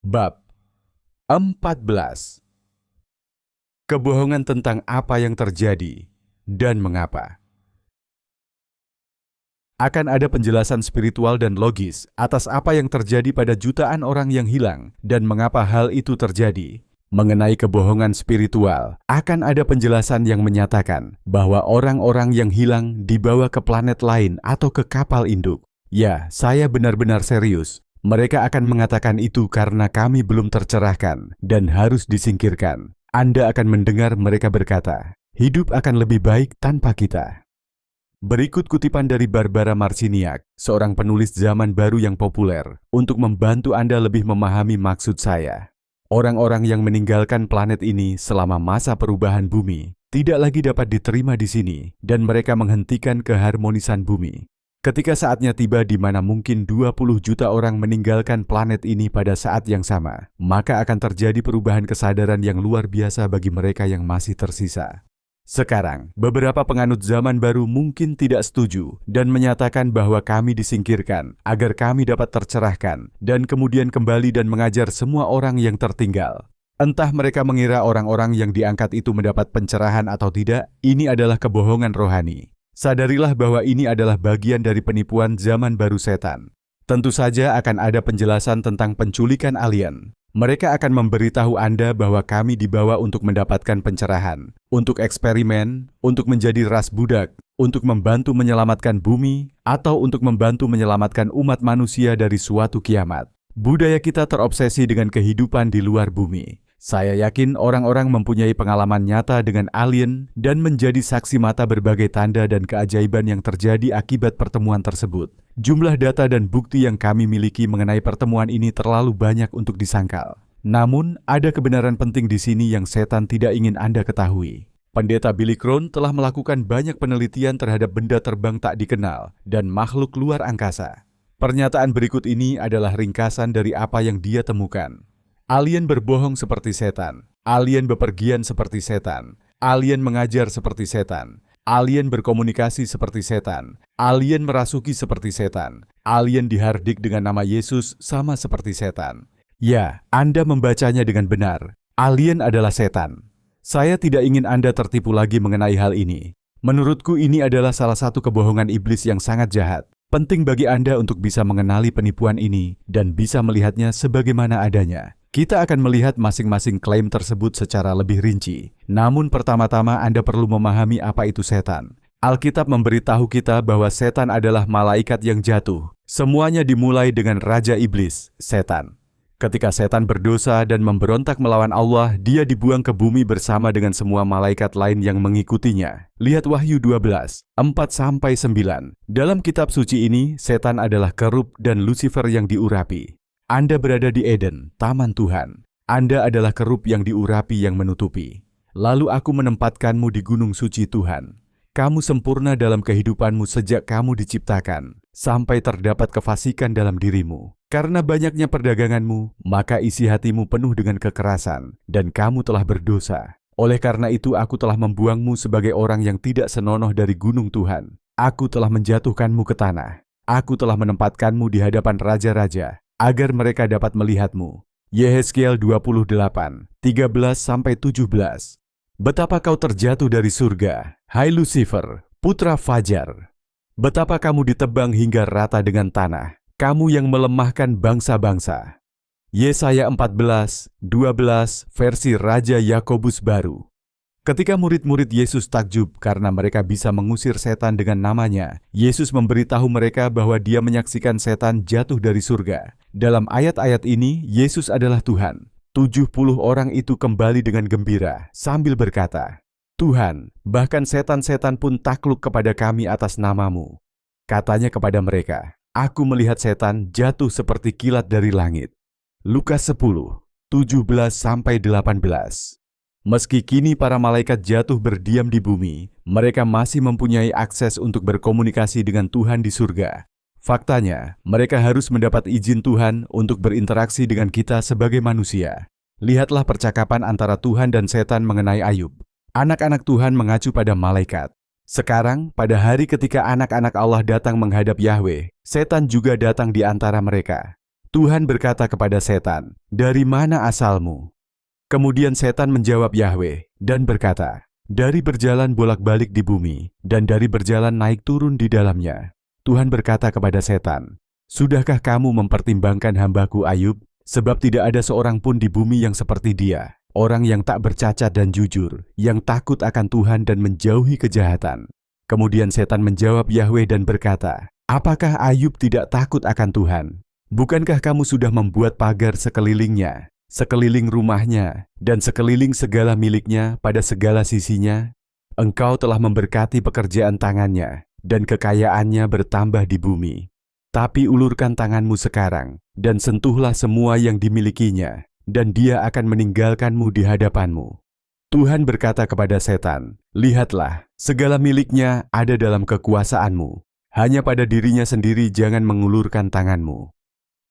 Bab 14. Kebohongan tentang apa yang terjadi dan mengapa. Akan ada penjelasan spiritual dan logis atas apa yang terjadi pada jutaan orang yang hilang dan mengapa hal itu terjadi. Mengenai kebohongan spiritual, akan ada penjelasan yang menyatakan bahwa orang-orang yang hilang dibawa ke planet lain atau ke kapal induk. Ya, saya benar-benar serius. Mereka akan mengatakan itu karena kami belum tercerahkan dan harus disingkirkan. Anda akan mendengar mereka berkata, hidup akan lebih baik tanpa kita. Berikut kutipan dari Barbara Marciniak, seorang penulis zaman baru yang populer, untuk membantu Anda lebih memahami maksud saya. Orang-orang yang meninggalkan planet ini selama masa perubahan bumi tidak lagi dapat diterima di sini dan mereka menghentikan keharmonisan bumi. Ketika saatnya tiba di mana mungkin 20 juta orang meninggalkan planet ini pada saat yang sama, maka akan terjadi perubahan kesadaran yang luar biasa bagi mereka yang masih tersisa. Sekarang, beberapa penganut zaman baru mungkin tidak setuju dan menyatakan bahwa kami disingkirkan agar kami dapat tercerahkan dan kemudian kembali dan mengajar semua orang yang tertinggal. Entah mereka mengira orang-orang yang diangkat itu mendapat pencerahan atau tidak, ini adalah kebohongan rohani. Sadarilah bahwa ini adalah bagian dari penipuan zaman baru setan. Tentu saja akan ada penjelasan tentang penculikan alien. Mereka akan memberitahu Anda bahwa kami dibawa untuk mendapatkan pencerahan, untuk eksperimen, untuk menjadi ras budak, untuk membantu menyelamatkan bumi, atau untuk membantu menyelamatkan umat manusia dari suatu kiamat. Budaya kita terobsesi dengan kehidupan di luar bumi. Saya yakin orang-orang mempunyai pengalaman nyata dengan alien dan menjadi saksi mata berbagai tanda dan keajaiban yang terjadi akibat pertemuan tersebut. Jumlah data dan bukti yang kami miliki mengenai pertemuan ini terlalu banyak untuk disangkal. Namun, ada kebenaran penting di sini yang setan tidak ingin Anda ketahui. Pendeta Billy Crone telah melakukan banyak penelitian terhadap benda terbang tak dikenal dan makhluk luar angkasa. Pernyataan berikut ini adalah ringkasan dari apa yang dia temukan. Alien berbohong seperti setan, alien bepergian seperti setan, alien mengajar seperti setan, alien berkomunikasi seperti setan, alien merasuki seperti setan, alien dihardik dengan nama Yesus sama seperti setan. Ya, Anda membacanya dengan benar. Alien adalah setan. Saya tidak ingin Anda tertipu lagi mengenai hal ini. Menurutku ini adalah salah satu kebohongan iblis yang sangat jahat. Penting bagi Anda untuk bisa mengenali penipuan ini dan bisa melihatnya sebagaimana adanya. Kita akan melihat masing-masing klaim tersebut secara lebih rinci. Namun pertama-tama Anda perlu memahami apa itu setan. Alkitab memberitahu kita bahwa setan adalah malaikat yang jatuh. Semuanya dimulai dengan Raja Iblis, setan. Ketika setan berdosa dan memberontak melawan Allah, dia dibuang ke bumi bersama dengan semua malaikat lain yang mengikutinya. Lihat Wahyu 12, 4-9. Dalam kitab suci ini, setan adalah kerub dan Lucifer yang diurapi. Anda berada di Eden, taman Tuhan. Anda adalah kerub yang diurapi yang menutupi. Lalu aku menempatkanmu di gunung suci Tuhan. Kamu sempurna dalam kehidupanmu sejak kamu diciptakan, sampai terdapat kefasikan dalam dirimu. Karena banyaknya perdaganganmu, maka isi hatimu penuh dengan kekerasan, dan kamu telah berdosa. Oleh karena itu aku telah membuangmu sebagai orang yang tidak senonoh dari gunung Tuhan. Aku telah menjatuhkanmu ke tanah. Aku telah menempatkanmu di hadapan raja-raja, agar mereka dapat melihatmu. Yehezkiel 28, 13-17. Betapa kau terjatuh dari surga, hai Lucifer, putra Fajar. Betapa kamu ditebang hingga rata dengan tanah, kamu yang melemahkan bangsa-bangsa. Yesaya 14, 12 versi Raja Yakobus baru. Ketika murid-murid Yesus takjub karena mereka bisa mengusir setan dengan namanya, Yesus memberitahu mereka bahwa dia menyaksikan setan jatuh dari surga. Dalam ayat-ayat ini, Yesus adalah Tuhan. 70 orang itu kembali dengan gembira sambil berkata, Tuhan, bahkan setan-setan pun takluk kepada kami atas namamu. Katanya kepada mereka, aku melihat setan jatuh seperti kilat dari langit. Lukas 10, 17-18. Meski kini para malaikat jatuh berdiam di bumi, mereka masih mempunyai akses untuk berkomunikasi dengan Tuhan di surga. Faktanya, mereka harus mendapat izin Tuhan untuk berinteraksi dengan kita sebagai manusia. Lihatlah percakapan antara Tuhan dan setan mengenai Ayub. Anak-anak Tuhan mengacu pada malaikat. Sekarang, pada hari ketika anak-anak Allah datang menghadap Yahweh, setan juga datang di antara mereka. Tuhan berkata kepada setan, "Dari mana asalmu?" Kemudian setan menjawab Yahweh dan berkata, "Dari berjalan bolak-balik di bumi dan dari berjalan naik turun di dalamnya." Tuhan berkata kepada setan, "Sudahkah kamu mempertimbangkan hambaku Ayub? Sebab tidak ada seorang pun di bumi yang seperti dia, orang yang tak bercacat dan jujur, yang takut akan Tuhan dan menjauhi kejahatan." Kemudian setan menjawab Yahweh dan berkata, "Apakah Ayub tidak takut akan Tuhan? Bukankah kamu sudah membuat pagar sekelilingnya, sekeliling rumahnya, dan sekeliling segala miliknya pada segala sisinya? Engkau telah memberkati pekerjaan tangannya, dan kekayaannya bertambah di bumi. Tapi ulurkan tanganmu sekarang, dan sentuhlah semua yang dimilikinya, dan dia akan meninggalkanmu di hadapanmu." Tuhan berkata kepada setan, "Lihatlah, segala miliknya ada dalam kekuasaanmu. Hanya pada dirinya sendiri jangan mengulurkan tanganmu."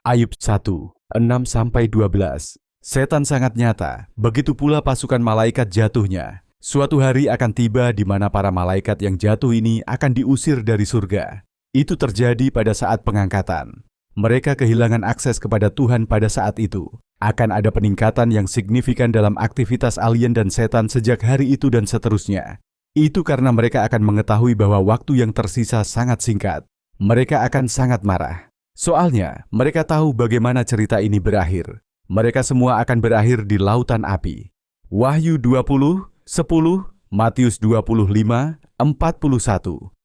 Ayub 1, 6-12. Setan sangat nyata, begitu pula pasukan malaikat jatuhnya. Suatu hari akan tiba di mana para malaikat yang jatuh ini akan diusir dari surga. Itu terjadi pada saat pengangkatan. Mereka kehilangan akses kepada Tuhan pada saat itu. Akan ada peningkatan yang signifikan dalam aktivitas alien dan setan sejak hari itu dan seterusnya. Itu karena mereka akan mengetahui bahwa waktu yang tersisa sangat singkat. Mereka akan sangat marah. Soalnya, mereka tahu bagaimana cerita ini berakhir. Mereka semua akan berakhir di lautan api. Wahyu 20, 10, Matius 25, 41.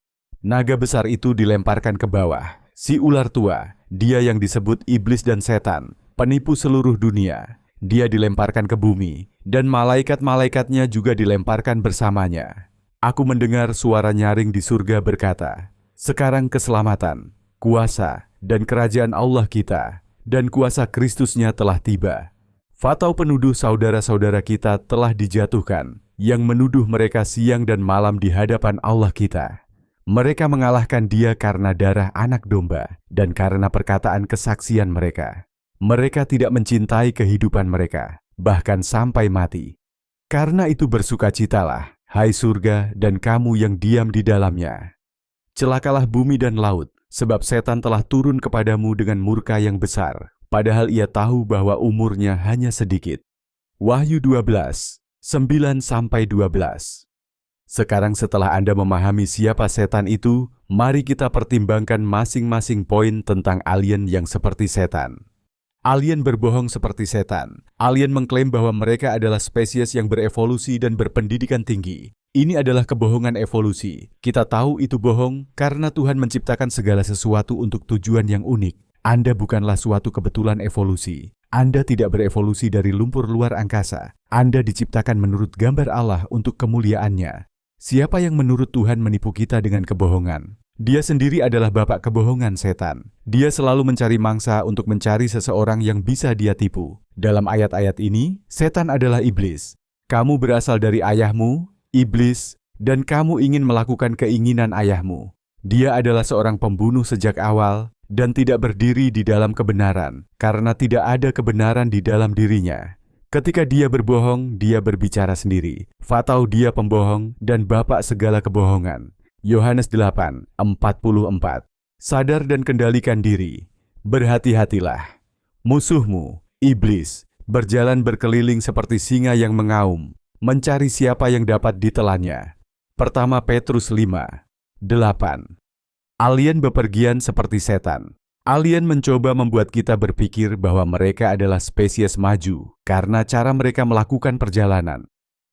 Naga besar itu dilemparkan ke bawah. Si ular tua, dia yang disebut iblis dan setan, penipu seluruh dunia. Dia dilemparkan ke bumi, dan malaikat-malaikatnya juga dilemparkan bersamanya. Aku mendengar suara nyaring di surga berkata, "Sekarang keselamatan, kuasa, dan kerajaan Allah kita, dan kuasa Kristusnya telah tiba." Fatau penuduh saudara-saudara kita telah dijatuhkan, yang menuduh mereka siang dan malam di hadapan Allah kita. Mereka mengalahkan dia karena darah anak domba, dan karena perkataan kesaksian mereka. Mereka tidak mencintai kehidupan mereka, bahkan sampai mati. Karena itu bersukacitalah, hai surga dan kamu yang diam di dalamnya. Celakalah bumi dan laut, sebab setan telah turun kepadamu dengan murka yang besar, padahal ia tahu bahwa umurnya hanya sedikit. Wahyu 12, 9-12. Sekarang setelah Anda memahami siapa setan itu, mari kita pertimbangkan masing-masing poin tentang alien yang seperti setan. Alien berbohong seperti setan. Alien mengklaim bahwa mereka adalah spesies yang berevolusi dan berpendidikan tinggi. Ini adalah kebohongan evolusi. Kita tahu itu bohong karena Tuhan menciptakan segala sesuatu untuk tujuan yang unik. Anda bukanlah suatu kebetulan evolusi. Anda tidak berevolusi dari lumpur luar angkasa. Anda diciptakan menurut gambar Allah untuk kemuliaannya. Siapa yang menurut Tuhan menipu kita dengan kebohongan? Dia sendiri adalah bapak kebohongan setan. Dia selalu mencari mangsa untuk mencari seseorang yang bisa dia tipu. Dalam ayat-ayat ini, setan adalah iblis. Kamu berasal dari ayahmu, iblis, dan kamu ingin melakukan keinginan ayahmu. Dia adalah seorang pembunuh sejak awal dan tidak berdiri di dalam kebenaran karena tidak ada kebenaran di dalam dirinya. Ketika dia berbohong, dia berbicara sendiri. Fatau dia pembohong dan bapak segala kebohongan. Yohanes 8:44. Sadar dan kendalikan diri. Berhati-hatilah. Musuhmu, iblis, berjalan berkeliling seperti singa yang mengaum, mencari siapa yang dapat ditelannya. Pertama Petrus 5:8. Alien bepergian seperti setan. Alien mencoba membuat kita berpikir bahwa mereka adalah spesies maju karena cara mereka melakukan perjalanan.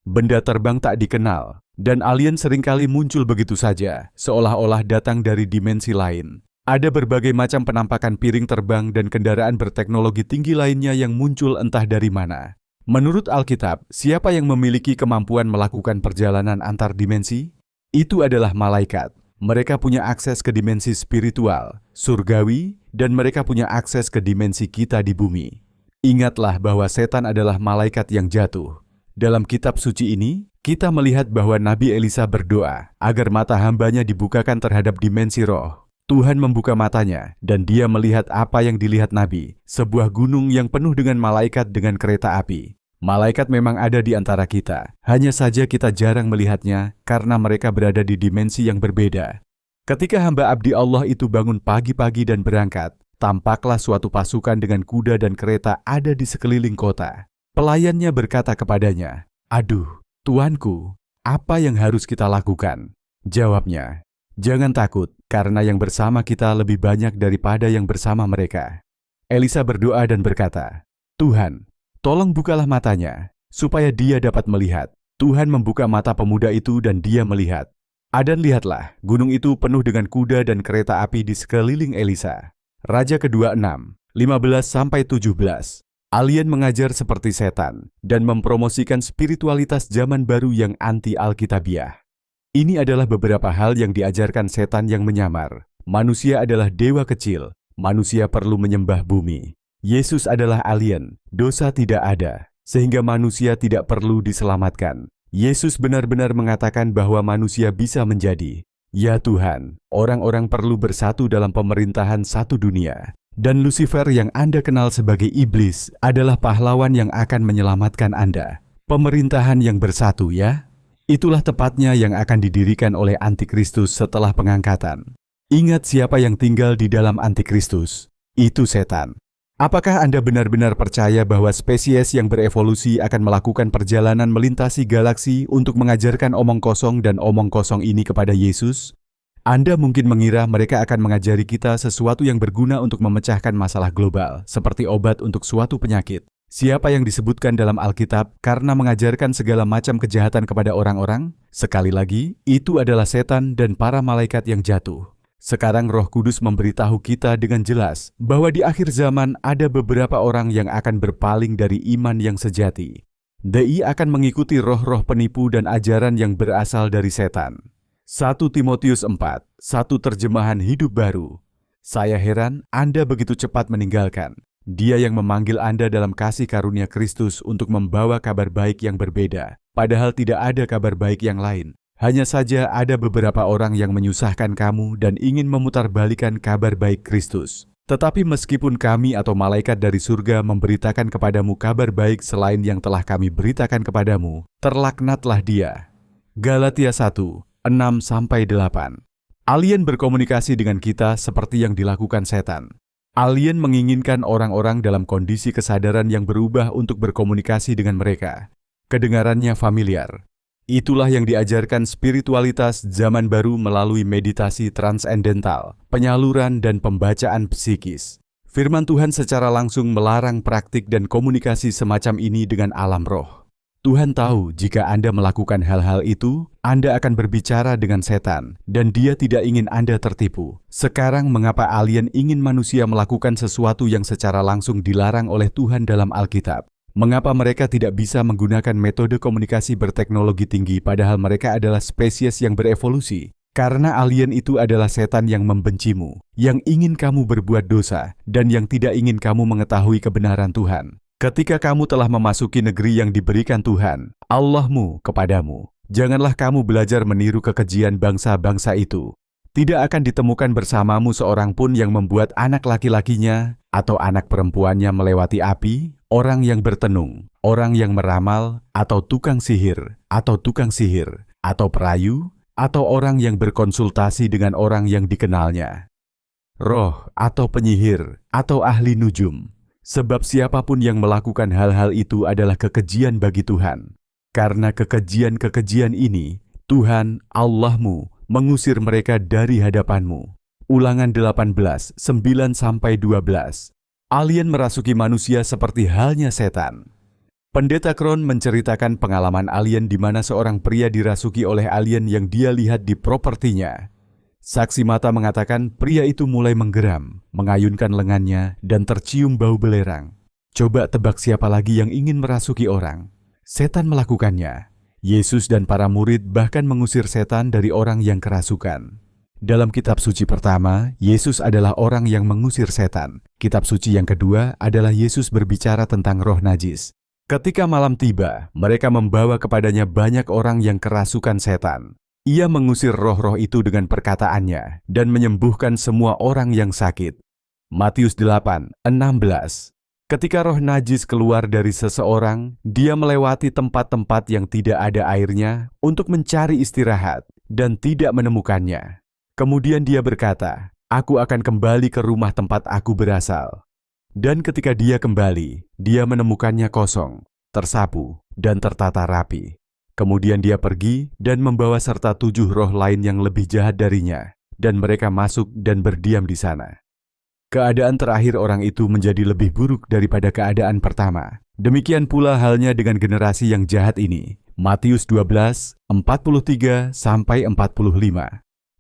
Benda terbang tak dikenal, dan alien seringkali muncul begitu saja, seolah-olah datang dari dimensi lain. Ada berbagai macam penampakan piring terbang dan kendaraan berteknologi tinggi lainnya yang muncul entah dari mana. Menurut Alkitab, siapa yang memiliki kemampuan melakukan perjalanan antar dimensi? Itu adalah malaikat. Mereka punya akses ke dimensi spiritual, surgawi, dan mereka punya akses ke dimensi kita di bumi. Ingatlah bahwa setan adalah malaikat yang jatuh. Dalam kitab suci ini, kita melihat bahwa Nabi Elisa berdoa agar mata hambanya dibukakan terhadap dimensi roh. Tuhan membuka matanya, dan dia melihat apa yang dilihat Nabi, sebuah gunung yang penuh dengan malaikat dengan kereta api. Malaikat memang ada di antara kita, hanya saja kita jarang melihatnya karena mereka berada di dimensi yang berbeda. Ketika hamba abdi Allah itu bangun pagi-pagi dan berangkat, tampaklah suatu pasukan dengan kuda dan kereta ada di sekeliling kota. Pelayannya berkata kepadanya, "Aduh, tuanku, apa yang harus kita lakukan?" Jawabnya, "Jangan takut, karena yang bersama kita lebih banyak daripada yang bersama mereka." Elisa berdoa dan berkata, "Tuhan, tolong bukalah matanya, supaya dia dapat melihat." Tuhan membuka mata pemuda itu dan dia melihat. Dan lihatlah, gunung itu penuh dengan kuda dan kereta api di sekeliling Elisa. Raja kedua 6, 15-17. Alien mengajar seperti setan dan mempromosikan spiritualitas zaman baru yang anti-Alkitabiah. Ini adalah beberapa hal yang diajarkan setan yang menyamar. Manusia adalah dewa kecil, manusia perlu menyembah bumi. Yesus adalah alien, dosa tidak ada, sehingga manusia tidak perlu diselamatkan. Yesus benar-benar mengatakan bahwa manusia bisa menjadi, "Ya Tuhan, orang-orang perlu bersatu dalam pemerintahan satu dunia." Dan Lucifer yang Anda kenal sebagai iblis adalah pahlawan yang akan menyelamatkan Anda. Pemerintahan yang bersatu, ya? Itulah tepatnya yang akan didirikan oleh Antikristus setelah pengangkatan. Ingat siapa yang tinggal di dalam Antikristus. Itu setan. Apakah Anda benar-benar percaya bahwa spesies yang berevolusi akan melakukan perjalanan melintasi galaksi untuk mengajarkan omong kosong dan omong kosong ini kepada Yesus? Anda mungkin mengira mereka akan mengajari kita sesuatu yang berguna untuk memecahkan masalah global, seperti obat untuk suatu penyakit. Siapa yang disebutkan dalam Alkitab karena mengajarkan segala macam kejahatan kepada orang-orang? Sekali lagi, itu adalah setan dan para malaikat yang jatuh. Sekarang Roh Kudus memberitahu kita dengan jelas bahwa di akhir zaman ada beberapa orang yang akan berpaling dari iman yang sejati. DI akan mengikuti roh-roh penipu dan ajaran yang berasal dari setan. 1 Timotius 4, satu terjemahan hidup baru. Saya heran Anda begitu cepat meninggalkan. Dia yang memanggil Anda dalam kasih karunia Kristus untuk membawa kabar baik yang berbeda, padahal tidak ada kabar baik yang lain. Hanya saja ada beberapa orang yang menyusahkan kamu dan ingin memutarbalikkan kabar baik Kristus. Tetapi meskipun kami atau malaikat dari surga memberitakan kepadamu kabar baik selain yang telah kami beritakan kepadamu, terlaknatlah dia. Galatia 1, 6-8. Alien berkomunikasi dengan kita seperti yang dilakukan setan. Alien menginginkan orang-orang dalam kondisi kesadaran yang berubah untuk berkomunikasi dengan mereka. Kedengarannya familiar. Itulah yang diajarkan spiritualitas zaman baru melalui meditasi transendental, penyaluran dan pembacaan psikis. Firman Tuhan secara langsung melarang praktik dan komunikasi semacam ini dengan alam roh. Tuhan tahu jika Anda melakukan hal-hal itu, Anda akan berbicara dengan setan, dan dia tidak ingin Anda tertipu. Sekarang mengapa alien ingin manusia melakukan sesuatu yang secara langsung dilarang oleh Tuhan dalam Alkitab? Mengapa mereka tidak bisa menggunakan metode komunikasi berteknologi tinggi padahal mereka adalah spesies yang berevolusi? Karena alien itu adalah setan yang membencimu, yang ingin kamu berbuat dosa, dan yang tidak ingin kamu mengetahui kebenaran Tuhan. Ketika kamu telah memasuki negeri yang diberikan Tuhan, Allahmu kepadamu, janganlah kamu belajar meniru kekejian bangsa-bangsa itu. Tidak akan ditemukan bersamamu seorang pun yang membuat anak laki-lakinya atau anak perempuannya melewati api, orang yang bertenung, orang yang meramal, atau tukang sihir, atau perayu, atau orang yang berkonsultasi dengan orang yang dikenalnya. Roh atau penyihir, atau ahli nujum. Sebab siapapun yang melakukan hal-hal itu adalah kekejian bagi Tuhan. Karena kekejian-kekejian ini, Tuhan, Allahmu, mengusir mereka dari hadapanmu. Ulangan 18, 9-12. Alien merasuki manusia seperti halnya setan. Pendeta Kron menceritakan pengalaman alien di mana seorang pria dirasuki oleh alien yang dia lihat di propertinya. Saksi mata mengatakan pria itu mulai menggeram, mengayunkan lengannya, dan tercium bau belerang. Coba tebak siapa lagi yang ingin merasuki orang? Setan melakukannya. Yesus dan para murid bahkan mengusir setan dari orang yang kerasukan. Dalam kitab suci pertama, Yesus adalah orang yang mengusir setan. Kitab suci yang kedua adalah Yesus berbicara tentang roh najis. Ketika malam tiba, mereka membawa kepadanya banyak orang yang kerasukan setan. Ia mengusir roh-roh itu dengan perkataannya dan menyembuhkan semua orang yang sakit. Matius 8, 16. Ketika roh najis keluar dari seseorang, dia melewati tempat-tempat yang tidak ada airnya untuk mencari istirahat dan tidak menemukannya. Kemudian dia berkata, Aku akan kembali ke rumah tempat aku berasal." Dan ketika dia kembali, dia menemukannya kosong, tersapu, dan tertata rapi. Kemudian dia pergi dan membawa serta 7 roh lain yang lebih jahat darinya, dan mereka masuk dan berdiam di sana. Keadaan terakhir orang itu menjadi lebih buruk daripada keadaan pertama. Demikian pula halnya dengan generasi yang jahat ini. Matius 12, 43-45.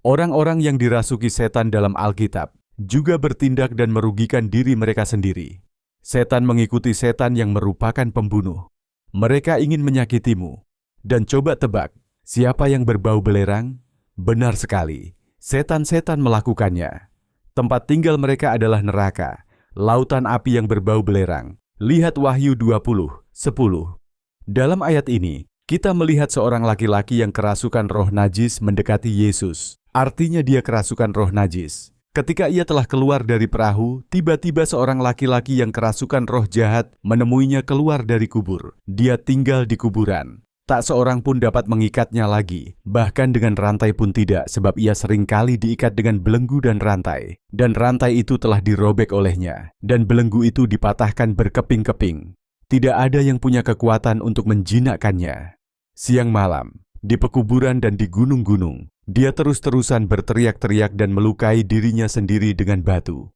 Orang-orang yang dirasuki setan dalam Alkitab juga bertindak dan merugikan diri mereka sendiri. Setan mengikuti setan yang merupakan pembunuh. Mereka ingin menyakitimu. Dan coba tebak, siapa yang berbau belerang? Benar sekali, setan-setan melakukannya. Tempat tinggal mereka adalah neraka, lautan api yang berbau belerang. Lihat Wahyu 20:10. Dalam ayat ini, kita melihat seorang laki-laki yang kerasukan roh najis mendekati Yesus. Artinya dia kerasukan roh najis. Ketika ia telah keluar dari perahu, tiba-tiba seorang laki-laki yang kerasukan roh jahat menemuinya keluar dari kubur. Dia tinggal di kuburan. Tak seorang pun dapat mengikatnya lagi, bahkan dengan rantai pun tidak, sebab ia seringkali diikat dengan belenggu dan rantai. Dan rantai itu telah dirobek olehnya, dan belenggu itu dipatahkan berkeping-keping. Tidak ada yang punya kekuatan untuk menjinakkannya. Siang malam, di pekuburan dan di gunung-gunung, dia terus-terusan berteriak-teriak dan melukai dirinya sendiri dengan batu.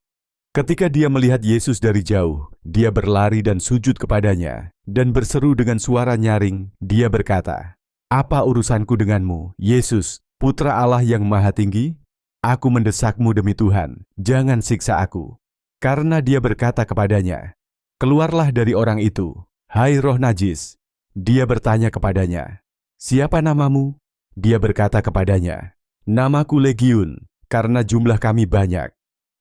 Ketika dia melihat Yesus dari jauh, dia berlari dan sujud kepadanya, dan berseru dengan suara nyaring, dia berkata, "Apa urusanku denganmu, Yesus, Putra Allah yang Maha Tinggi? Aku mendesakmu demi Tuhan, jangan siksa aku." Karena dia berkata kepadanya, "Keluarlah dari orang itu, hai roh najis." Dia bertanya kepadanya, "Siapa namamu?" Dia berkata kepadanya, "Namaku Legiun, karena jumlah kami banyak."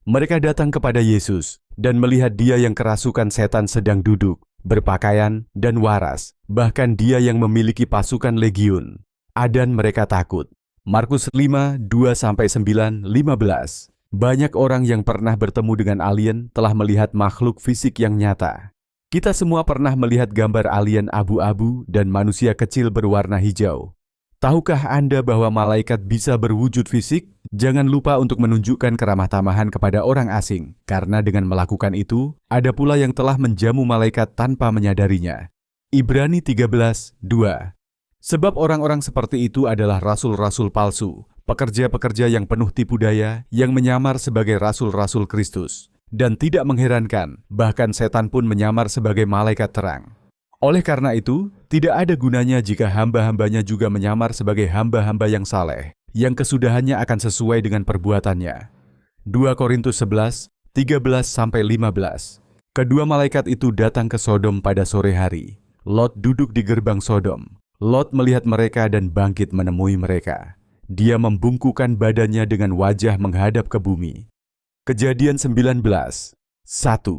Mereka datang kepada Yesus dan melihat dia yang kerasukan setan sedang duduk, berpakaian dan waras, bahkan dia yang memiliki pasukan legiun. Dan mereka takut. Markus 5, 2-9, 15. Banyak orang yang pernah bertemu dengan alien telah melihat makhluk fisik yang nyata. Kita semua pernah melihat gambar alien abu-abu dan manusia kecil berwarna hijau. Tahukah Anda bahwa malaikat bisa berwujud fisik? Jangan lupa untuk menunjukkan keramah tamahan kepada orang asing, karena dengan melakukan itu, ada pula yang telah menjamu malaikat tanpa menyadarinya. Ibrani 13:2. Sebab orang-orang seperti itu adalah rasul-rasul palsu, pekerja-pekerja yang penuh tipu daya, yang menyamar sebagai rasul-rasul Kristus. Dan tidak mengherankan, bahkan setan pun menyamar sebagai malaikat terang. Oleh karena itu, tidak ada gunanya jika hamba-hambanya juga menyamar sebagai hamba-hamba yang saleh, yang kesudahannya akan sesuai dengan perbuatannya. 2 Korintus 11, 13-15. Kedua malaikat itu datang ke Sodom pada sore hari. Lot duduk di gerbang Sodom. Lot melihat mereka dan bangkit menemui mereka. Dia membungkukkan badannya dengan wajah menghadap ke bumi. Kejadian 19, 1.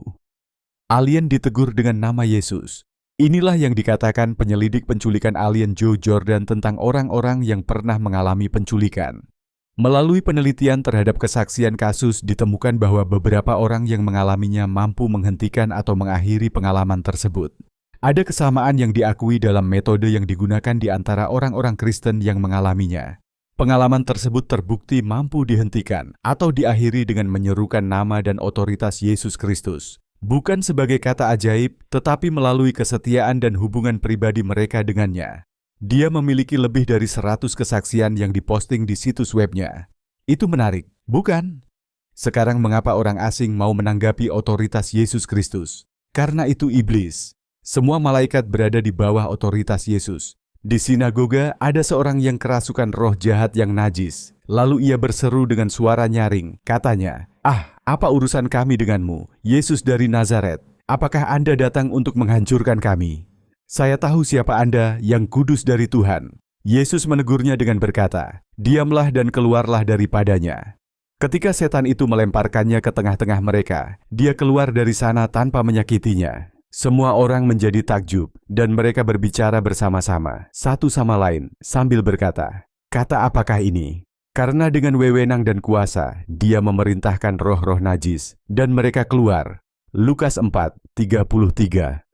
Alien ditegur dengan nama Yesus. Inilah yang dikatakan penyelidik penculikan alien Joe Jordan tentang orang-orang yang pernah mengalami penculikan. Melalui penelitian terhadap kesaksian kasus, ditemukan bahwa beberapa orang yang mengalaminya mampu menghentikan atau mengakhiri pengalaman tersebut. Ada kesamaan yang diakui dalam metode yang digunakan di antara orang-orang Kristen yang mengalaminya. Pengalaman tersebut terbukti mampu dihentikan atau diakhiri dengan menyerukan nama dan otoritas Yesus Kristus. Bukan sebagai kata ajaib, tetapi melalui kesetiaan dan hubungan pribadi mereka dengannya. Dia memiliki lebih dari 100 kesaksian yang diposting di situs webnya. Itu menarik, bukan? Sekarang mengapa orang asing mau menanggapi otoritas Yesus Kristus? Karena itu iblis. Semua malaikat berada di bawah otoritas Yesus. Di sinagoga ada seorang yang kerasukan roh jahat yang najis. Lalu ia berseru dengan suara nyaring, katanya, apa urusan kami denganmu, Yesus dari Nazaret? Apakah Anda datang untuk menghancurkan kami? Saya tahu siapa Anda yang kudus dari Tuhan. Yesus menegurnya dengan berkata, diamlah dan keluarlah daripadanya. Ketika setan itu melemparkannya ke tengah-tengah mereka, dia keluar dari sana tanpa menyakitinya. Semua orang menjadi takjub, dan mereka berbicara bersama-sama, satu sama lain, sambil berkata, kata apakah ini? Karena dengan wewenang dan kuasa, dia memerintahkan roh-roh najis, dan mereka keluar. Lukas 4, 33-36.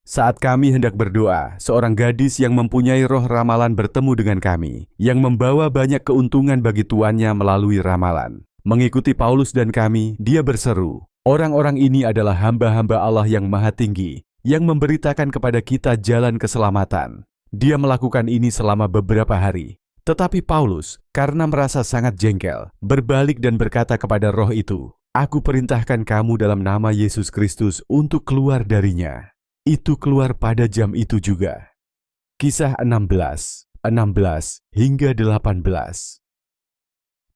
Saat kami hendak berdoa, seorang gadis yang mempunyai roh ramalan bertemu dengan kami, yang membawa banyak keuntungan bagi tuannya melalui ramalan. Mengikuti Paulus dan kami, dia berseru, "Orang-orang ini adalah hamba-hamba Allah yang Maha Tinggi, yang memberitakan kepada kita jalan keselamatan." Dia melakukan ini selama beberapa hari. Tetapi Paulus, karena merasa sangat jengkel, berbalik dan berkata kepada roh itu, "Aku perintahkan kamu dalam nama Yesus Kristus untuk keluar darinya." Itu keluar pada jam itu juga. Kisah 16 hingga 18.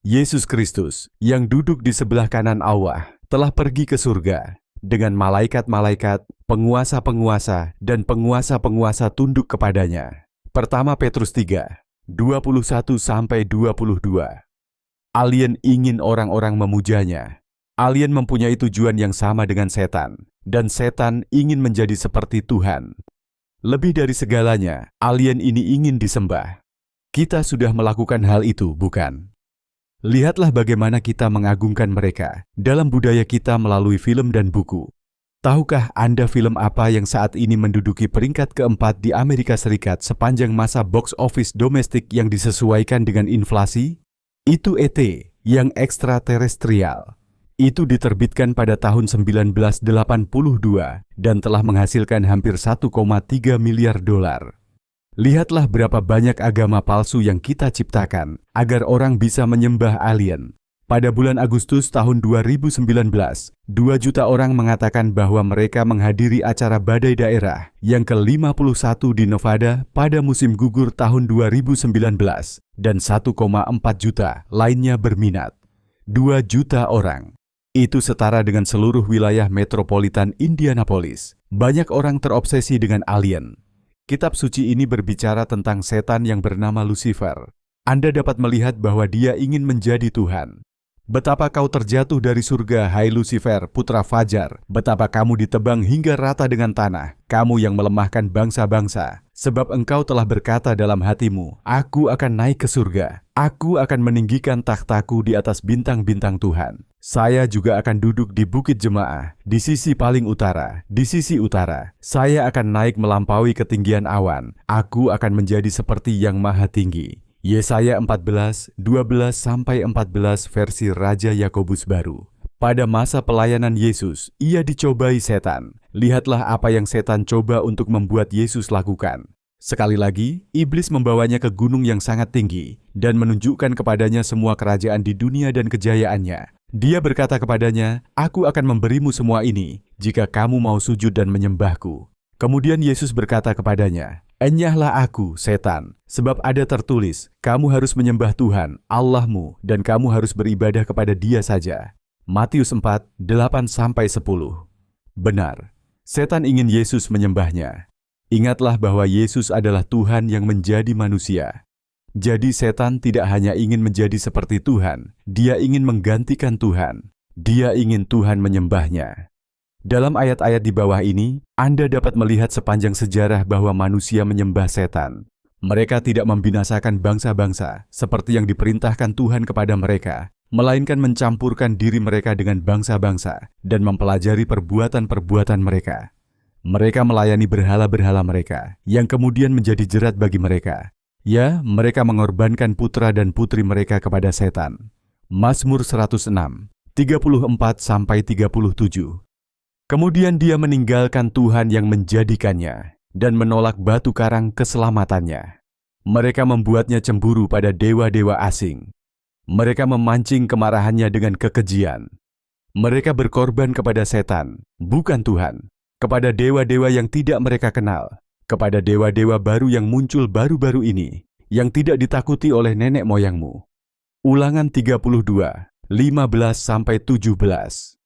Yesus Kristus yang duduk di sebelah kanan Allah telah pergi ke surga dengan malaikat-malaikat, penguasa-penguasa, dan penguasa-penguasa tunduk kepadanya. Pertama Petrus 3, 21-22. Alien ingin orang-orang memujanya. Alien mempunyai tujuan yang sama dengan setan, dan setan ingin menjadi seperti Tuhan. Lebih dari segalanya, alien ini ingin disembah. Kita sudah melakukan hal itu, bukan? Lihatlah bagaimana kita mengagungkan mereka dalam budaya kita melalui film dan buku. Tahukah Anda film apa yang saat ini menduduki peringkat keempat di Amerika Serikat sepanjang masa box office domestik yang disesuaikan dengan inflasi? Itu ET, yang ekstraterestrial. Itu diterbitkan pada tahun 1982 dan telah menghasilkan hampir 1,3 miliar dolar. Lihatlah berapa banyak agama palsu yang kita ciptakan agar orang bisa menyembah alien. Pada bulan Agustus tahun 2019, 2 juta orang mengatakan bahwa mereka menghadiri acara badai daerah yang ke-51 di Nevada pada musim gugur tahun 2019 dan 1,4 juta lainnya berminat. 2 juta orang. Itu setara dengan seluruh wilayah metropolitan Indianapolis. Banyak orang terobsesi dengan alien. Kitab suci ini berbicara tentang setan yang bernama Lucifer. Anda dapat melihat bahwa dia ingin menjadi Tuhan. Betapa kau terjatuh dari surga, hai Lucifer, putra Fajar. Betapa kamu ditebang hingga rata dengan tanah, kamu yang melemahkan bangsa-bangsa. Sebab engkau telah berkata dalam hatimu, "Aku akan naik ke surga. Aku akan meninggikan takhtaku di atas bintang-bintang Tuhan. Saya juga akan duduk di bukit jemaah, di sisi paling utara, di sisi utara. Saya akan naik melampaui ketinggian awan. Aku akan menjadi seperti yang maha tinggi." Yesaya 14, 12-14 versi Raja Yakobus Baru. Pada masa pelayanan Yesus, ia dicobai setan. Lihatlah apa yang setan coba untuk membuat Yesus lakukan. Sekali lagi, iblis membawanya ke gunung yang sangat tinggi dan menunjukkan kepadanya semua kerajaan di dunia dan kejayaannya. Dia berkata kepadanya, "Aku akan memberimu semua ini jika kamu mau sujud dan menyembahku." Kemudian Yesus berkata kepadanya, "Enyahlah aku, setan, sebab ada tertulis, kamu harus menyembah Tuhan, Allahmu, dan kamu harus beribadah kepada Dia saja." Matius 4, 8-10. Benar, setan ingin Yesus menyembahnya. Ingatlah bahwa Yesus adalah Tuhan yang menjadi manusia. Jadi setan tidak hanya ingin menjadi seperti Tuhan, dia ingin menggantikan Tuhan. Dia ingin Tuhan menyembahnya. Dalam ayat-ayat di bawah ini, Anda dapat melihat sepanjang sejarah bahwa manusia menyembah setan. Mereka tidak membinasakan bangsa-bangsa seperti yang diperintahkan Tuhan kepada mereka, melainkan mencampurkan diri mereka dengan bangsa-bangsa dan mempelajari perbuatan-perbuatan mereka. Mereka melayani berhala-berhala mereka, yang kemudian menjadi jerat bagi mereka. Ya, mereka mengorbankan putra dan putri mereka kepada setan. Mazmur 106, 34-37. Kemudian dia meninggalkan Tuhan yang menjadikannya dan menolak batu karang keselamatannya. Mereka membuatnya cemburu pada dewa-dewa asing. Mereka memancing kemarahannya dengan kekejian. Mereka berkorban kepada setan, bukan Tuhan, kepada dewa-dewa yang tidak mereka kenal, kepada dewa-dewa baru yang muncul baru-baru ini, yang tidak ditakuti oleh nenek moyangmu. Ulangan 32, 15-17.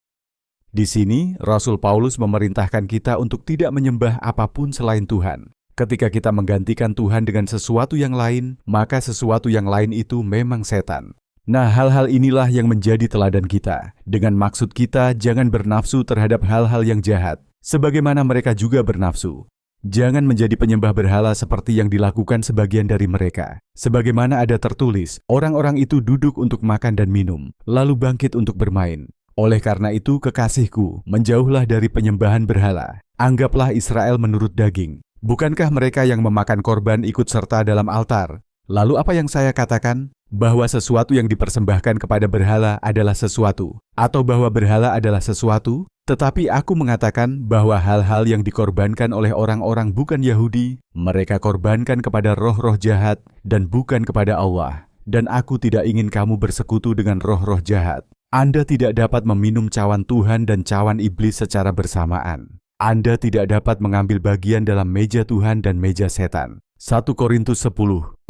Di sini, Rasul Paulus memerintahkan kita untuk tidak menyembah apapun selain Tuhan. Ketika kita menggantikan Tuhan dengan sesuatu yang lain, maka sesuatu yang lain itu memang setan. Nah, hal-hal inilah yang menjadi teladan kita. Dengan maksud kita jangan bernafsu terhadap hal-hal yang jahat, sebagaimana mereka juga bernafsu. Jangan menjadi penyembah berhala seperti yang dilakukan sebagian dari mereka. Sebagaimana ada tertulis, orang-orang itu duduk untuk makan dan minum, lalu bangkit untuk bermain. Oleh karena itu, kekasihku, menjauhlah dari penyembahan berhala. Anggaplah Israel menurut daging. Bukankah mereka yang memakan korban ikut serta dalam altar? Lalu apa yang saya katakan? Bahwa sesuatu yang dipersembahkan kepada berhala adalah sesuatu, atau bahwa berhala adalah sesuatu? Tetapi aku mengatakan bahwa hal-hal yang dikorbankan oleh orang-orang bukan Yahudi, mereka korbankan kepada roh-roh jahat dan bukan kepada Allah. Dan aku tidak ingin kamu bersekutu dengan roh-roh jahat. Anda tidak dapat meminum cawan Tuhan dan cawan iblis secara bersamaan. Anda tidak dapat mengambil bagian dalam meja Tuhan dan meja setan. 1 Korintus 10,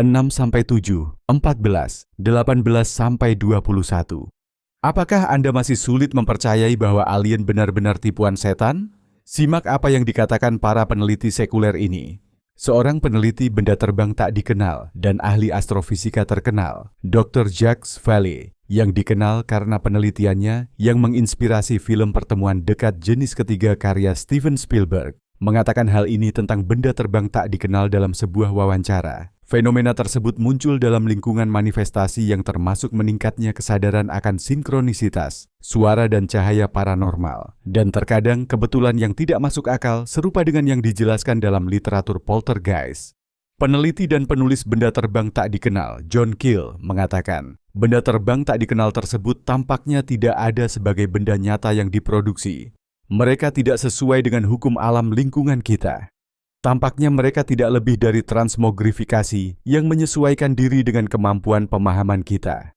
6-7, 14, 18-21. Apakah Anda masih sulit mempercayai bahwa alien benar-benar tipuan setan? Simak apa yang dikatakan para peneliti sekuler ini. Seorang peneliti benda terbang tak dikenal dan ahli astrofisika terkenal, Dr. Jacques Vallée, yang dikenal karena penelitiannya yang menginspirasi film Pertemuan Dekat Jenis Ketiga karya Steven Spielberg, mengatakan hal ini tentang benda terbang tak dikenal dalam sebuah wawancara. Fenomena tersebut muncul dalam lingkungan manifestasi yang termasuk meningkatnya kesadaran akan sinkronisitas, suara dan cahaya paranormal, dan terkadang kebetulan yang tidak masuk akal serupa dengan yang dijelaskan dalam literatur poltergeist. Peneliti dan penulis benda terbang tak dikenal, John Keel, mengatakan, benda terbang tak dikenal tersebut tampaknya tidak ada sebagai benda nyata yang diproduksi. Mereka tidak sesuai dengan hukum alam lingkungan kita. Tampaknya mereka tidak lebih dari transmogrifikasi yang menyesuaikan diri dengan kemampuan pemahaman kita.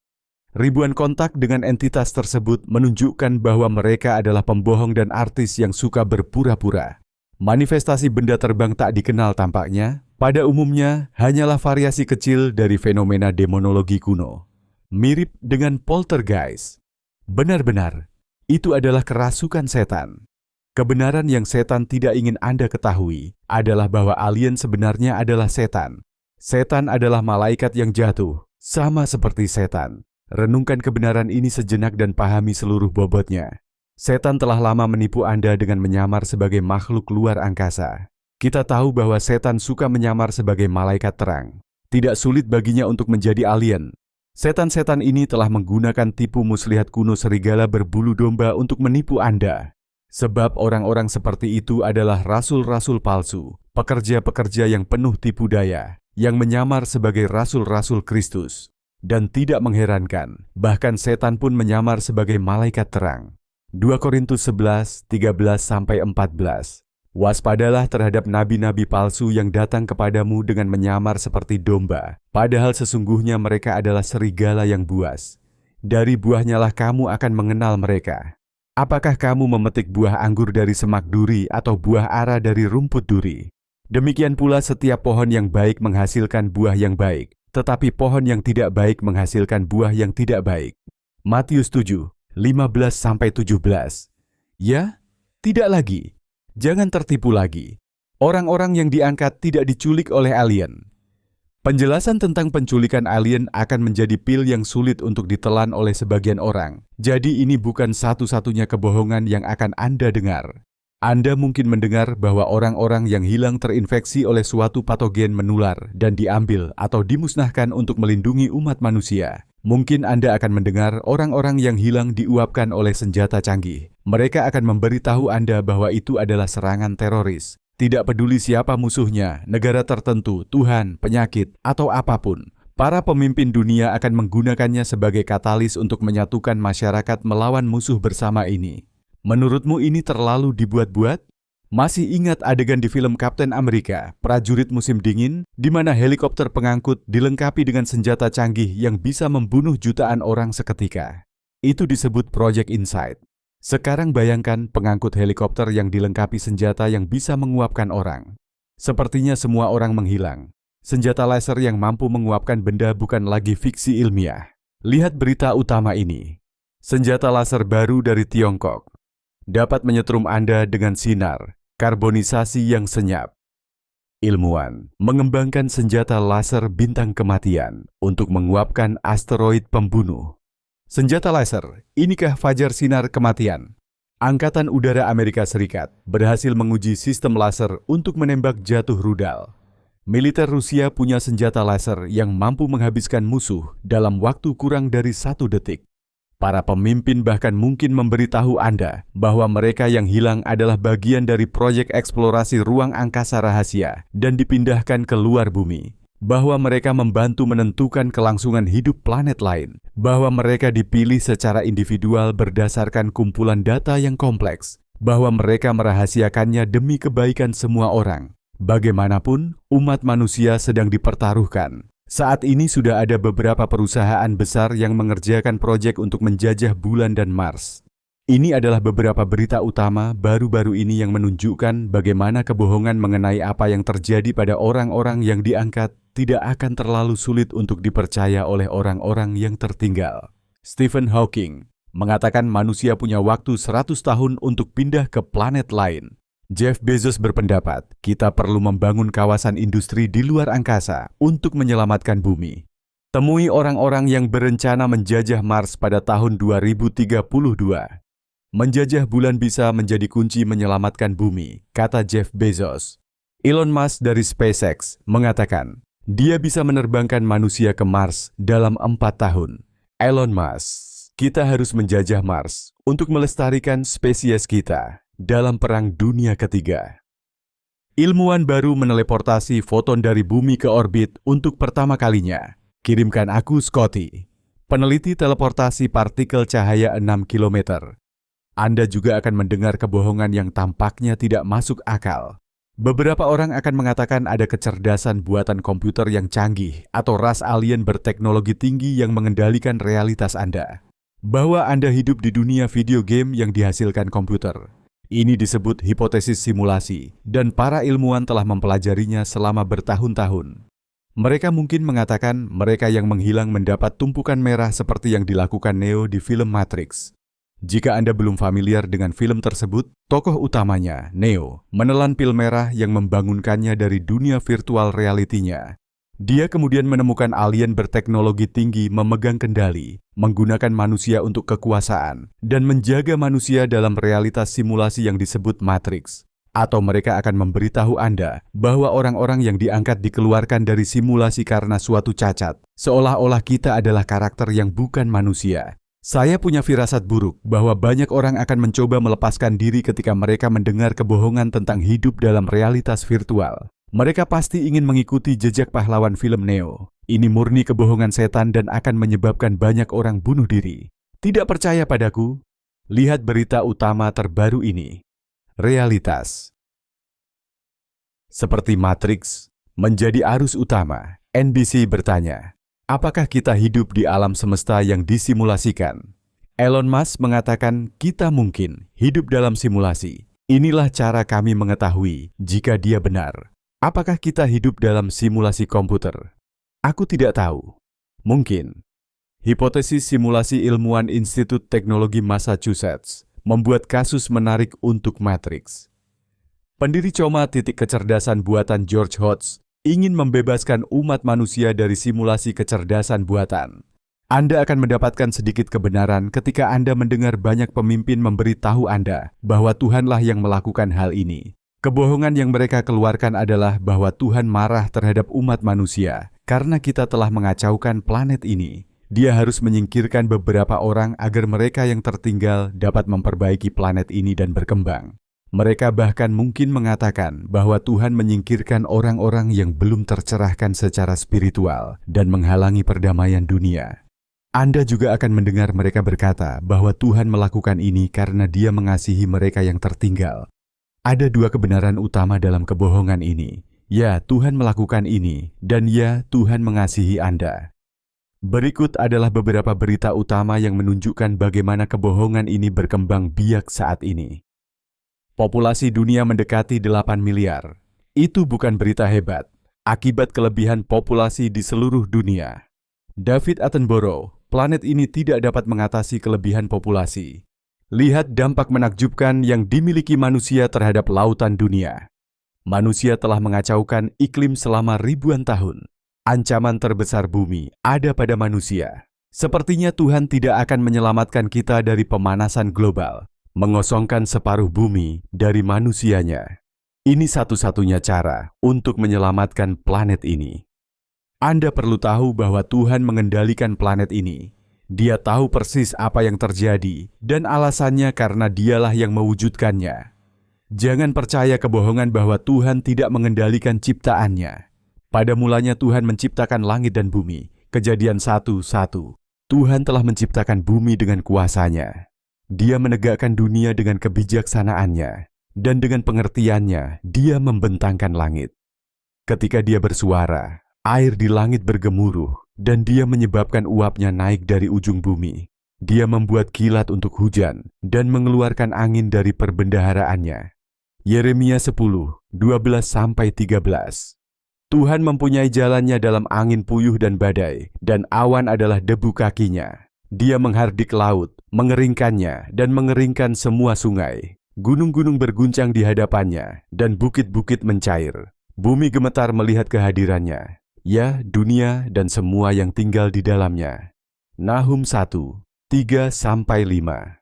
Ribuan kontak dengan entitas tersebut menunjukkan bahwa mereka adalah pembohong dan artis yang suka berpura-pura. Manifestasi benda terbang tak dikenal tampaknya, pada umumnya hanyalah variasi kecil dari fenomena demonologi kuno. Mirip dengan poltergeist. Benar-benar, itu adalah kerasukan setan. Kebenaran yang setan tidak ingin Anda ketahui adalah bahwa alien sebenarnya adalah setan. Setan adalah malaikat yang jatuh, sama seperti setan. Renungkan kebenaran ini sejenak dan pahami seluruh bobotnya. Setan telah lama menipu Anda dengan menyamar sebagai makhluk luar angkasa. Kita tahu bahwa setan suka menyamar sebagai malaikat terang. Tidak sulit baginya untuk menjadi alien. Setan-setan ini telah menggunakan tipu muslihat kuno serigala berbulu domba untuk menipu Anda. Sebab orang-orang seperti itu adalah rasul-rasul palsu, pekerja-pekerja yang penuh tipu daya, yang menyamar sebagai rasul-rasul Kristus. Dan tidak mengherankan, bahkan setan pun menyamar sebagai malaikat terang. 2 Korintus 11, 13-14. Waspadalah terhadap nabi-nabi palsu yang datang kepadamu dengan menyamar seperti domba, padahal sesungguhnya mereka adalah serigala yang buas. Dari buahnya lah kamu akan mengenal mereka. Apakah kamu memetik buah anggur dari semak duri atau buah ara dari rumput duri? Demikian pula setiap pohon yang baik menghasilkan buah yang baik, tetapi pohon yang tidak baik menghasilkan buah yang tidak baik. Matius 7, 15-17. Ya, tidak lagi. Jangan tertipu lagi. Orang-orang yang diangkat tidak diculik oleh alien. Penjelasan tentang penculikan alien akan menjadi pil yang sulit untuk ditelan oleh sebagian orang. Jadi ini bukan satu-satunya kebohongan yang akan Anda dengar. Anda mungkin mendengar bahwa orang-orang yang hilang terinfeksi oleh suatu patogen menular dan diambil atau dimusnahkan untuk melindungi umat manusia. Mungkin Anda akan mendengar orang-orang yang hilang diuapkan oleh senjata canggih. Mereka akan memberitahu Anda bahwa itu adalah serangan teroris. Tidak peduli siapa musuhnya, negara tertentu, Tuhan, penyakit, atau apapun. Para pemimpin dunia akan menggunakannya sebagai katalis untuk menyatukan masyarakat melawan musuh bersama ini. Menurutmu ini terlalu dibuat-buat? Masih ingat adegan di film Kapten Amerika, prajurit musim dingin, di mana helikopter pengangkut dilengkapi dengan senjata canggih yang bisa membunuh jutaan orang seketika? Itu disebut Project Insight. Sekarang bayangkan pengangkut helikopter yang dilengkapi senjata yang bisa menguapkan orang. Sepertinya semua orang menghilang. Senjata laser yang mampu menguapkan benda bukan lagi fiksi ilmiah. Lihat berita utama ini. Senjata laser baru dari Tiongkok. Dapat menyetrum Anda dengan sinar, karbonisasi yang senyap. Ilmuwan mengembangkan senjata laser bintang kematian untuk menguapkan asteroid pembunuh. Senjata laser, inikah fajar sinar kematian? Angkatan Udara Amerika Serikat berhasil menguji sistem laser untuk menembak jatuh rudal. Militer Rusia punya senjata laser yang mampu menghabiskan musuh dalam waktu kurang dari 1 detik. Para pemimpin bahkan mungkin memberitahu Anda bahwa mereka yang hilang adalah bagian dari proyek eksplorasi ruang angkasa rahasia dan dipindahkan ke luar bumi. Bahwa mereka membantu menentukan kelangsungan hidup planet lain. Bahwa mereka dipilih secara individual berdasarkan kumpulan data yang kompleks. Bahwa mereka merahasiakannya demi kebaikan semua orang. Bagaimanapun, umat manusia sedang dipertaruhkan. Saat ini sudah ada beberapa perusahaan besar yang mengerjakan proyek untuk menjajah bulan dan Mars. Ini adalah beberapa berita utama baru-baru ini yang menunjukkan bagaimana kebohongan mengenai apa yang terjadi pada orang-orang yang diangkat tidak akan terlalu sulit untuk dipercaya oleh orang-orang yang tertinggal. Stephen Hawking mengatakan manusia punya waktu 100 tahun untuk pindah ke planet lain. Jeff Bezos berpendapat, kita perlu membangun kawasan industri di luar angkasa untuk menyelamatkan bumi. Temui orang-orang yang berencana menjajah Mars pada tahun 2032. Menjajah bulan bisa menjadi kunci menyelamatkan bumi, kata Jeff Bezos. Elon Musk dari SpaceX mengatakan, dia bisa menerbangkan manusia ke Mars dalam 4 tahun. Elon Musk, kita harus menjajah Mars untuk melestarikan spesies kita dalam Perang Dunia Ketiga. Ilmuwan baru meneleportasi foton dari bumi ke orbit untuk pertama kalinya. Kirimkan aku, Scotty. Peneliti teleportasi partikel cahaya 6 km. Anda juga akan mendengar kebohongan yang tampaknya tidak masuk akal. Beberapa orang akan mengatakan ada kecerdasan buatan komputer yang canggih atau ras alien berteknologi tinggi yang mengendalikan realitas Anda. Bahwa Anda hidup di dunia video game yang dihasilkan komputer. Ini disebut hipotesis simulasi, dan para ilmuwan telah mempelajarinya selama bertahun-tahun. Mereka mungkin mengatakan mereka yang menghilang mendapat tumpukan merah seperti yang dilakukan Neo di film Matrix. Jika Anda belum familiar dengan film tersebut, tokoh utamanya, Neo, menelan pil merah yang membangunkannya dari dunia virtual realitinya. Dia kemudian menemukan alien berteknologi tinggi memegang kendali, menggunakan manusia untuk kekuasaan, dan menjaga manusia dalam realitas simulasi yang disebut Matrix. Atau mereka akan memberitahu Anda bahwa orang-orang yang diangkat dikeluarkan dari simulasi karena suatu cacat, seolah-olah kita adalah karakter yang bukan manusia. Saya punya firasat buruk bahwa banyak orang akan mencoba melepaskan diri ketika mereka mendengar kebohongan tentang hidup dalam realitas virtual. Mereka pasti ingin mengikuti jejak pahlawan film Neo. Ini murni kebohongan setan dan akan menyebabkan banyak orang bunuh diri. Tidak percaya padaku? Lihat berita utama terbaru ini. Realitas. Seperti Matrix menjadi arus utama, NBC bertanya, apakah kita hidup di alam semesta yang disimulasikan? Elon Musk mengatakan kita mungkin hidup dalam simulasi. Inilah cara kami mengetahui jika dia benar. Apakah kita hidup dalam simulasi komputer? Aku tidak tahu. Mungkin. Hipotesis simulasi ilmuwan Institut Teknologi Massachusetts membuat kasus menarik untuk Matrix. Pendiri coma titik kecerdasan buatan George Hotz ingin membebaskan umat manusia dari simulasi kecerdasan buatan. Anda akan mendapatkan sedikit kebenaran ketika Anda mendengar banyak pemimpin memberitahu Anda bahwa Tuhanlah yang melakukan hal ini. Kebohongan yang mereka keluarkan adalah bahwa Tuhan marah terhadap umat manusia karena kita telah mengacaukan planet ini. Dia harus menyingkirkan beberapa orang agar mereka yang tertinggal dapat memperbaiki planet ini dan berkembang. Mereka bahkan mungkin mengatakan bahwa Tuhan menyingkirkan orang-orang yang belum tercerahkan secara spiritual dan menghalangi perdamaian dunia. Anda juga akan mendengar mereka berkata bahwa Tuhan melakukan ini karena Dia mengasihi mereka yang tertinggal. Ada dua kebenaran utama dalam kebohongan ini. Ya, Tuhan melakukan ini, dan ya, Tuhan mengasihi Anda. Berikut adalah beberapa berita utama yang menunjukkan bagaimana kebohongan ini berkembang biak saat ini. Populasi dunia mendekati 8 miliar. Itu bukan berita hebat, akibat kelebihan populasi di seluruh dunia. David Attenborough, planet ini tidak dapat mengatasi kelebihan populasi. Lihat dampak menakjubkan yang dimiliki manusia terhadap lautan dunia. Manusia telah mengacaukan iklim selama ribuan tahun. Ancaman terbesar bumi ada pada manusia. Sepertinya Tuhan tidak akan menyelamatkan kita dari pemanasan global, mengosongkan separuh bumi dari manusianya. Ini satu-satunya cara untuk menyelamatkan planet ini. Anda perlu tahu bahwa Tuhan mengendalikan planet ini. Dia tahu persis apa yang terjadi, dan alasannya karena dialah yang mewujudkannya. Jangan percaya kebohongan bahwa Tuhan tidak mengendalikan ciptaannya. Pada mulanya Tuhan menciptakan langit dan bumi. Kejadian 1:1. Tuhan telah menciptakan bumi dengan kuasanya. Dia menegakkan dunia dengan kebijaksanaannya, dan dengan pengertiannya Dia membentangkan langit. Ketika Dia bersuara, air di langit bergemuruh, dan Dia menyebabkan uapnya naik dari ujung bumi. Dia membuat kilat untuk hujan, dan mengeluarkan angin dari perbendaharaannya. Yeremia 10:12-13. Tuhan mempunyai jalannya dalam angin puyuh dan badai, dan awan adalah debu kakinya. Dia menghardik laut, mengeringkannya, dan mengeringkan semua sungai. Gunung-gunung berguncang di hadapannya, dan bukit-bukit mencair. Bumi gemetar melihat kehadirannya. Ya, dunia dan semua yang tinggal di dalamnya. Nahum 1:3-5.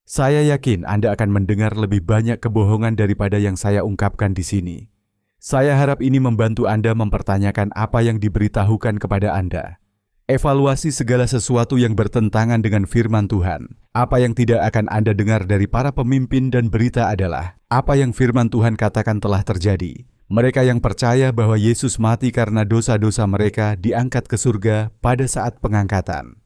Saya yakin Anda akan mendengar lebih banyak kebohongan daripada yang saya ungkapkan di sini. Saya harap ini membantu Anda mempertanyakan apa yang diberitahukan kepada Anda. Evaluasi segala sesuatu yang bertentangan dengan firman Tuhan. Apa yang tidak akan Anda dengar dari para pemimpin dan berita adalah apa yang firman Tuhan katakan telah terjadi. Mereka yang percaya bahwa Yesus mati karena dosa-dosa mereka diangkat ke surga pada saat pengangkatan.